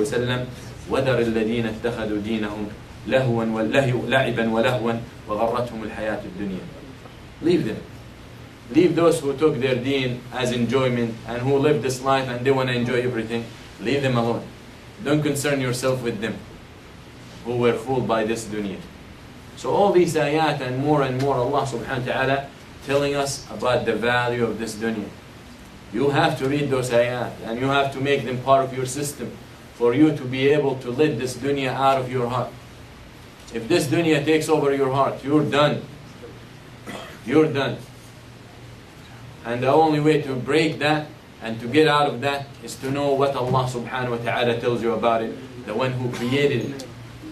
وسلم وذر الذين اتخذوا دينهم لعبا ولهوا وغرتهم الحياة الدنيا. Leave them. Leave those who took their deen as enjoyment and who live this life and they want to enjoy everything. Leave them alone. Don't concern yourself with them who were fooled by this dunya. So all these ayat and more Allah subhanahu wa ta'ala telling us about the value of this dunya. You have to read those ayat and you have to make them part of your system for you to be able to let this dunya out of your heart. If this dunya takes over your heart, you're done. You're done. And the only way to break that and to get out of that is to know what Allah subhanahu wa ta'ala tells you about it, the one who created it.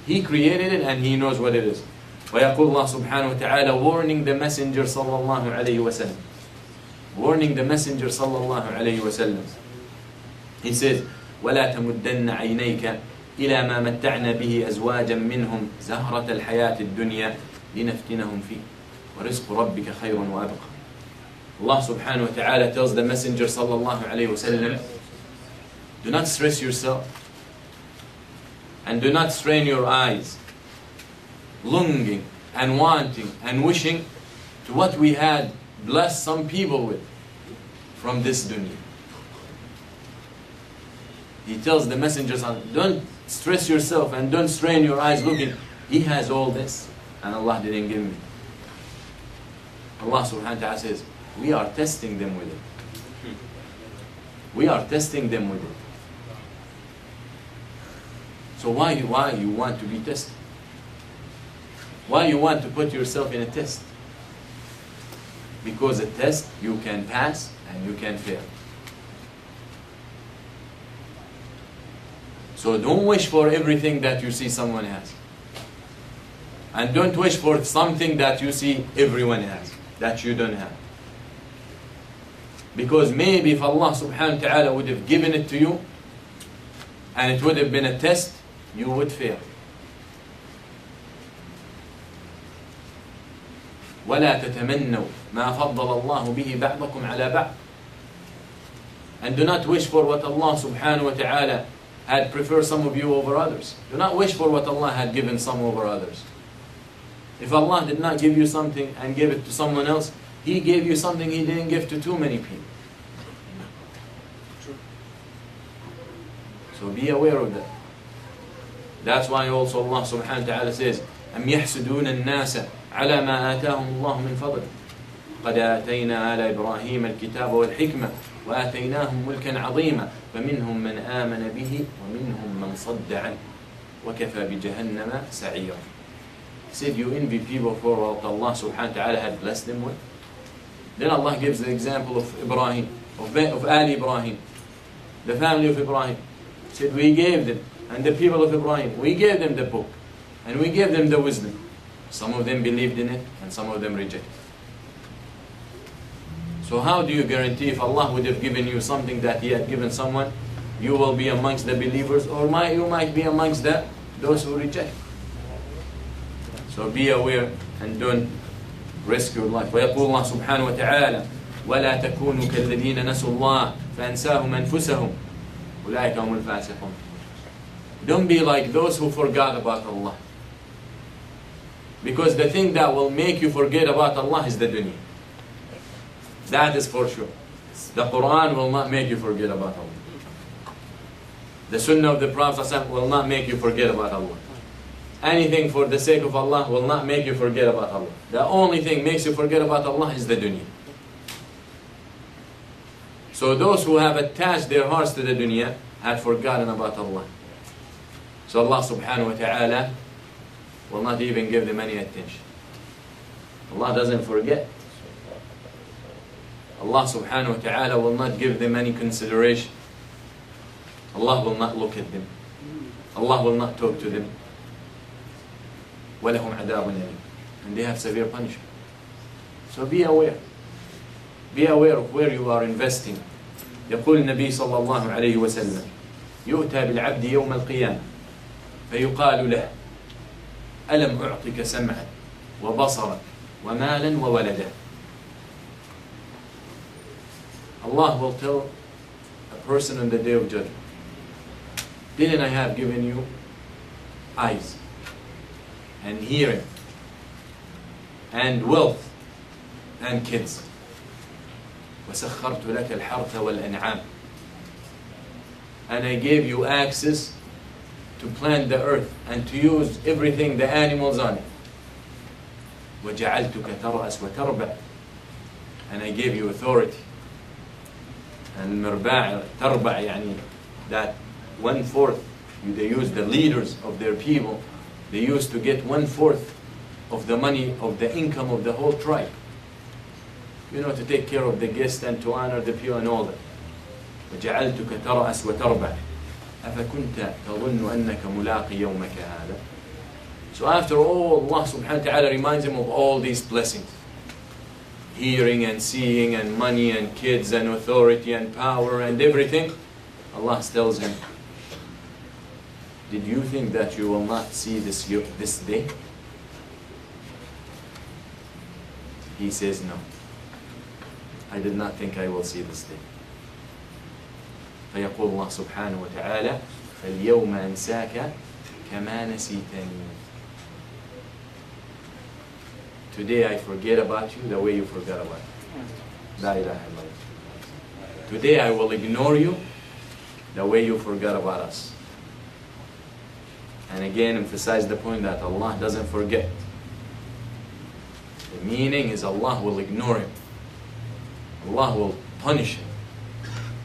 He created it and He knows what it is. ويقول الله سبحانه وتعالى warning the messenger صلى الله عليه وسلم. Warning the messenger صلى الله عليه وسلم. He says, ولا تمدن عينيك إلى ما متعنا به أزواجا منهم زهرة الحياة الدنيا لنفتنهم فيه ورزق ربك خير وأبقى. Allah subhanahu wa ta'ala tells the messenger sallallahu alayhi wa sallam, do not stress yourself and do not strain your eyes longing and wanting and wishing to what we had blessed some people with from this dunya. He tells the messenger, don't stress yourself and don't strain your eyes looking. He has all this and Allah didn't give me. Allah subhanahu wa ta'ala says, we are testing them with it. We are testing them with it. So why you want to be tested? Why you want to put yourself in a test? Because a test you can pass and you can fail. So don't wish for everything that you see someone has. And don't wish for something that you see everyone has, that you don't have. Because maybe if Allah subhanahu wa ta'ala would have given it to you and it would have been a test, you would fail. وَلَا تَتَمَنَّوْا مَا فَضَّلَ اللَّهُ بِهِ بَعْضَكُمْ عَلَى بَعْضٍ. And do not wish for what Allah subhanahu wa ta'ala had preferred some of you over others. Do not wish for what Allah had given some over others. If Allah did not give you something and gave it to someone else, He gave you something He didn't give to too many people. So be aware of that. That's why also Allah subhanahu wa ta'ala says, أَمْ يَحْسُدُونَ النَّاسَ عَلَى مَا آتَاهُمُ اللَّهُ مِنْ فَضْلِهِ قَدْ آتَيْنَا آلَ إِبْرَاهِيمَ الْكِتَابَ وَالْحِكْمَةَ وَآتَيْنَاهُمْ مُلْكًا عَظِيمًا فَمِنْهُمْ مَنْ آمَنَ بِهِ وَمِنْهُمْ مَنْ صَدَّ عَنْهُ وَكَفَى بِجَهَنَّمَ سَعِيرًا. He said, you envy people for what Allah subhanahu wa ta'ala had blessed them with. Then Allah gives the example of Ibrahim, of Ali Ibrahim, the family of Ibrahim. He said, we gave them, and the people of Ibrahim, we gave them the book, and we gave them the wisdom. Some of them believed in it, and some of them rejected. So how do you guarantee if Allah would have given you something that He had given someone, you will be amongst the believers, or you might be amongst those who reject? So be aware and don't risk your life. ويقول الله سبحانه وتعالى ولا تكونوا كالذين نسوا الله فأنساهم أنفسهم أولئك هم الفاسقون. Don't be like those who forgot about Allah. Because the thing that will make you forget about Allah is the dunya. That is for sure. The Quran will not make you forget about Allah. The Sunnah of the Prophet ﷺ will not make you forget about Allah. Anything for the sake of Allah will not make you forget about Allah. The only thing makes you forget about Allah is the dunya. So those who have attached their hearts to the dunya have forgotten about Allah. So Allah subhanahu wa ta'ala will not even give them any attention. Allah doesn't forget. Allah subhanahu wa ta'ala will not give them any consideration. Allah will not look at them. Allah will not talk to them. وَلَهُمْ عَذَابٌ أَلِيمٌ. And they have severe punishment. So be aware. Be aware of where you are investing. يقول النبي صلى الله عليه وسلم يؤتى بالعبد يوم القيامة فيقال له ألم أعطك سمعا وبصرا ومالا وولدا. Allah will tell a person on the day of judgment, Didn't I have given you eyes and hearing and wealth and kids? وَسَخَّرْتُ لَكَ الْحَرْثَ وَالْأَنْعَامِ. And I gave you access to plant the earth and to use everything, the animals on it. وَجَعَلْتُكَ تَرْأَسْ وَتَرْبَعْ. And I gave you authority. And مرباع تربع يعني that 1/4, they use the leaders of their people, they used to get 1/4 of the money, of the income of the whole tribe. You know, to take care of the guests and to honor the people and all that. وَجَعَلْتُكَ تَرْأَسْ وَتَرْبَعْ أَفَكُنْتَ تَظُنُّ أَنَّكَ مُلَاقِ يَوْمَكَ هَذَا. So after all, Allah subhanahu wa ta'ala reminds him of all these blessings. Hearing and seeing and money and kids and authority and power and everything. Allah tells him, did you think that you will not see this day? He says, no. I did not think I will see this day. فيقول الله سبحانه وتعالى فاليوم أنساك كما نسيتني. Today I forget about you the way you forgot about me. La ilaha illallah. Today I will ignore you the way you forgot about us. And again, emphasize the point that Allah doesn't forget. The meaning is Allah will ignore him. Allah will punish him.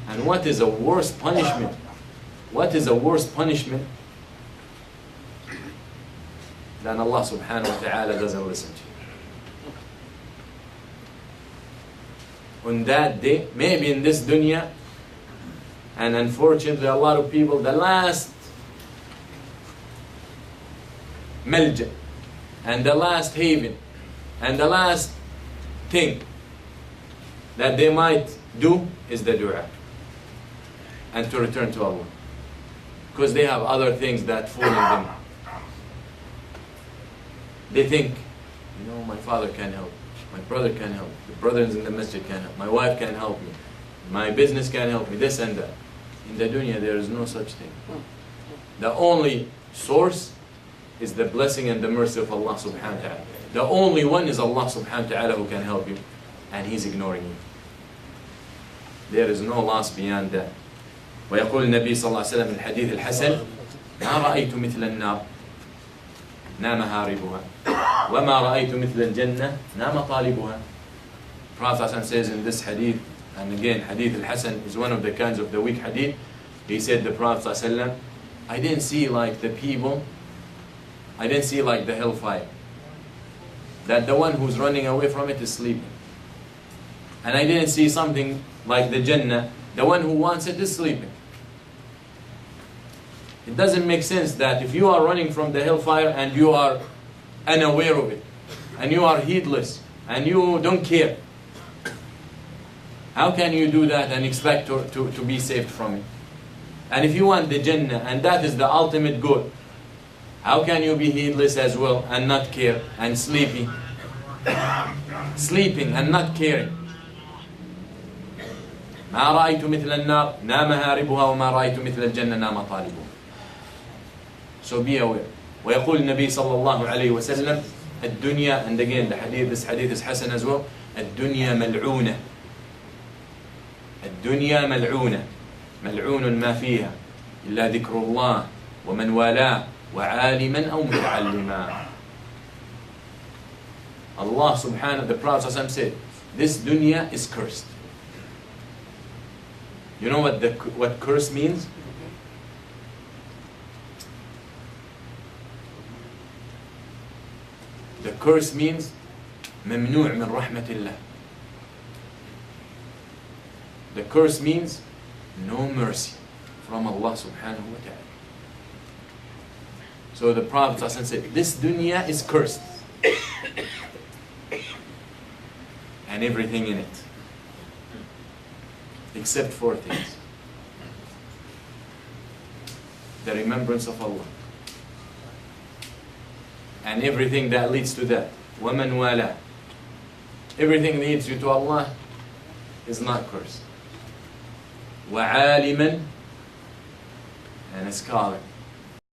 And what is a worse punishment? What is a worse punishment than Allah subhanahu wa ta'ala doesn't listen to you? On that day, maybe in this dunya, and unfortunately a lot of people, the last malja and the last haven and the last thing that they might do is the dua and to return to Allah, because they have other things that fall in them. They think, you know, my father can help, my brother can help, the brothers in the masjid can help, my wife can help me, my business can help me, this and that. In the dunya there is no such thing. The only source is the blessing and the mercy of Allah subhanahu wa ta'ala. The only one is Allah subhanahu wa ta'ala who can help you, and He's ignoring you. There is no loss beyond that. ويقول النبي صلى الله عليه وسلم في الحديث الحسن ما رأيت مثل النار نام هاربها وما رأيت مثل الجنة نام طالبها. Prophet says in this hadith, and again hadith al-Hasan is one of the kinds of the weak hadith, he said, the Prophet ﷺ, I didn't see like the people, I didn't see like the hellfire, that the one who's running away from it is sleeping. And I didn't see something like the Jannah, the one who wants it is sleeping. It doesn't make sense that if you are running from the hellfire and you are unaware of it, and you are heedless, and you don't care, how can you do that and expect to be saved from it? And if you want the Jannah, and that is the ultimate goal, how can you be heedless as well and not care and sleeping? Sleeping and not caring. ما رأيت مثل النار نام هاربها وما رأيت مثل الجنة نام طالبها. So be aware. ويقول النبي صلى الله عليه وسلم الدنيا, and again this hadith is Hasan as well, الدنيا ملعونة. الدنيا ملعونة. ملعون ما فيها إلا ذكر الله ومن والاه وعالما أو متعلما. Allah subhanahu, the Prophet said, this dunya is cursed. You know what curse means? The curse means ممنوع من رحمة الله. The curse means no mercy from Allah subhanahu wa ta'ala. So the Prophet said, this dunya is cursed. And everything in it. Except 4 things. The remembrance of Allah. And everything that leads to that. وَمَنْ وَالَى. Everything leads you to Allah is not cursed. وَعَالِمًا. and a scarlet.